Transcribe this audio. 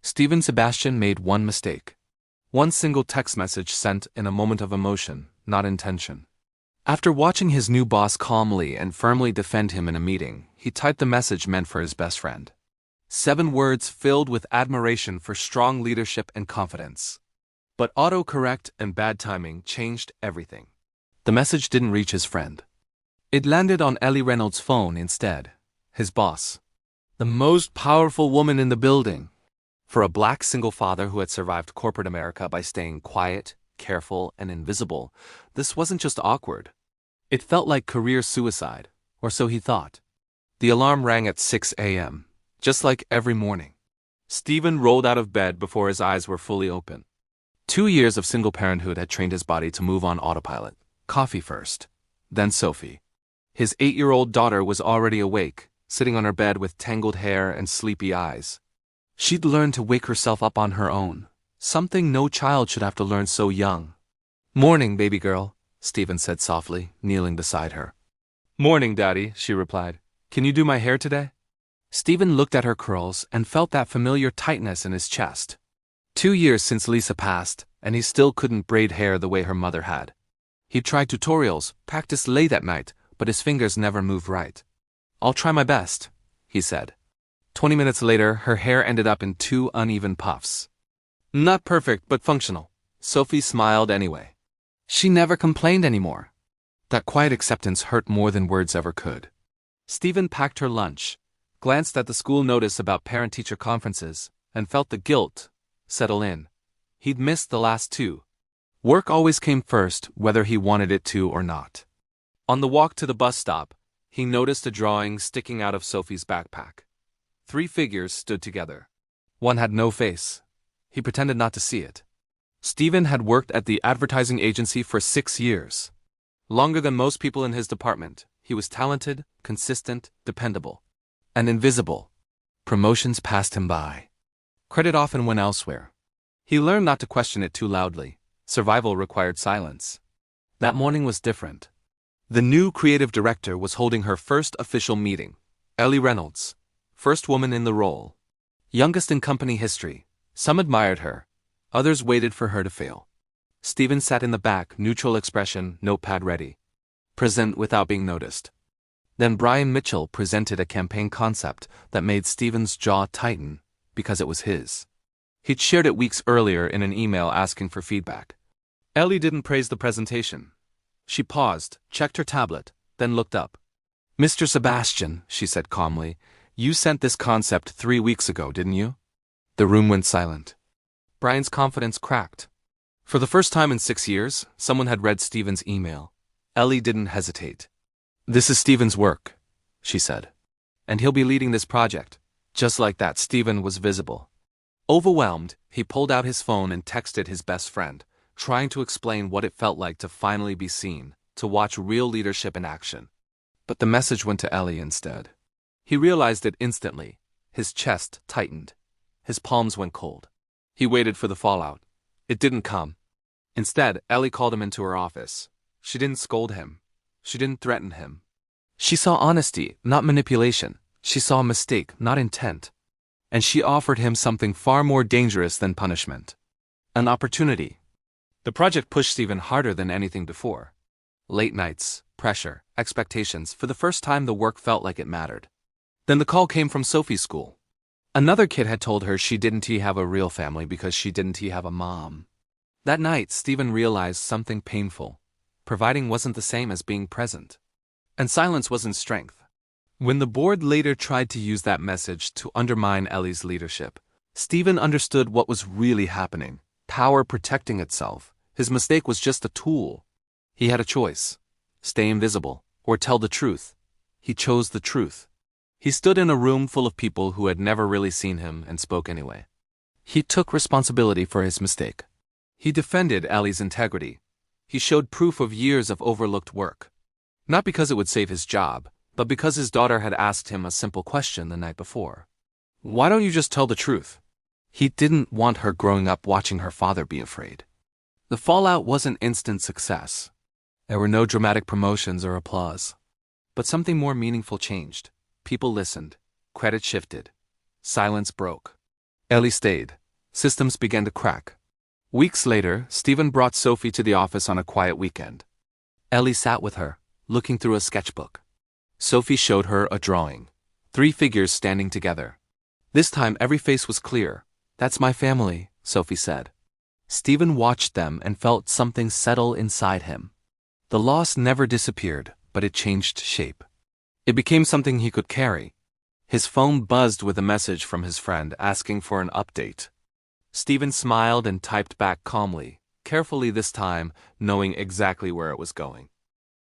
Steven Sebastian made one mistake. One single text message sent in a moment of emotion, not intention. After watching his new boss calmly and firmly defend him in a meeting, he typed the message meant for his best friend. 7 words filled with admiration for strong leadership and confidence. But autocorrect and bad timing changed everything. The message didn't reach his friend. It landed on Ellie Reynolds' phone instead, his boss. The most powerful woman in the building. For a black single father who had survived corporate America by staying quiet, careful, and invisible, this wasn't just awkward. It felt like career suicide, or so he thought. The alarm rang at 6 a.m., just like every morning. Steven rolled out of bed before his eyes were fully open. 2 years of single parenthood had trained his body to move on autopilot. Coffee first, then Sophie. His 8-year-old daughter was already awake, sitting on her bed with tangled hair and sleepy eyes. She'd learned to wake herself up on her own, something no child should have to learn so young. "Morning, baby girl," Steven said softly, kneeling beside her. "Morning, Daddy," she replied. "Can you do my hair today?" Steven looked at her curls and felt that familiar tightness in his chest. 2 years since Lisa passed, and he still couldn't braid hair the way her mother had. He tried tutorials, practiced late at night, but his fingers never moved right. "I'll try my best," he said. 20 minutes later, her hair ended up in 2 uneven puffs. Not perfect, but functional. Sophie smiled anyway. She never complained anymore. That quiet acceptance hurt more than words ever could. Steven packed her lunch, glanced at the school notice about parent-teacher conferences, and felt the guilt settle in. He'd missed the last 2. Work always came first, whether he wanted it to or not. On the walk to the bus stop, he noticed a drawing sticking out of Sophie's backpack. 3 figures stood together. One had no face. He pretended not to see it. Steven had worked at the advertising agency for 6 years. Longer than most people in his department, he was talented, consistent, dependable. And invisible. Promotions passed him by. Credit often went elsewhere. He learned not to question it too loudly. Survival required silence. That morning was different. The new creative director was holding her first official meeting. Ellie Reynolds. First woman in the role. Youngest in company history. Some admired her. Others waited for her to fail. Steven sat in the back, neutral expression, notepad ready. Present without being noticed. Then Brian Mitchell presented a campaign concept that made Steven's jaw tighten because it was his. He'd shared it weeks earlier in an email asking for feedback. Ellie didn't praise the presentation. She paused, checked her tablet, then looked up. "Mr. Sebastian," she said calmly, "you sent this concept 3 weeks ago, didn't you?" The room went silent. Brian's confidence cracked. For the first time in 6 years, someone had read Steven's email. Ellie didn't hesitate. "This is Steven's work," she said. "And he'll be leading this project." Just like that, Steven was visible. Overwhelmed, he pulled out his phone and texted his best friend, trying to explain what it felt like to finally be seen, to watch real leadership in action. But the message went to Ellie instead. He realized it instantly. His chest tightened. His palms went cold. He waited for the fallout. It didn't come. Instead, Ellie called him into her office. She didn't scold him. She didn't threaten him. She saw honesty, not manipulation. She saw a mistake, not intent. And she offered him something far more dangerous than punishment. An opportunity. The project pushed Steven harder than anything before. Late nights, pressure, expectations. For the first time, the work felt like it mattered. Then the call came from Sophie's school. Another kid had told her she didn't have a real family because she didn't have a mom. That night, Steven realized something painful. Providing wasn't the same as being present. And silence wasn't strength. When the board later tried to use that message to undermine Ellie's leadership, Steven understood what was really happening. Power protecting itself. His mistake was just a tool. He had a choice. Stay invisible, or tell the truth. He chose the truth. He stood in a room full of people who had never really seen him and spoke anyway. He took responsibility for his mistake. He defended Ellie's integrity. He showed proof of years of overlooked work. Not because it would save his job, but because his daughter had asked him a simple question the night before. "Why don't you just tell the truth?" He didn't want her growing up watching her father be afraid. The fallout wasn't instant success. There were no dramatic promotions or applause. But something more meaningful changed. People listened. Credit shifted. Silence broke. Ellie stayed. Systems began to crack. Weeks later, Stephen brought Sophie to the office on a quiet weekend. Ellie sat with her, looking through a sketchbook. Sophie showed her a drawing. 3 figures standing together. This time every face was clear. "That's my family," Sophie said. Stephen watched them and felt something settle inside him. The loss never disappeared, but it changed shape. It became something he could carry. His phone buzzed with a message from his friend asking for an update. Stephen smiled and typed back calmly, carefully this time, knowing exactly where it was going.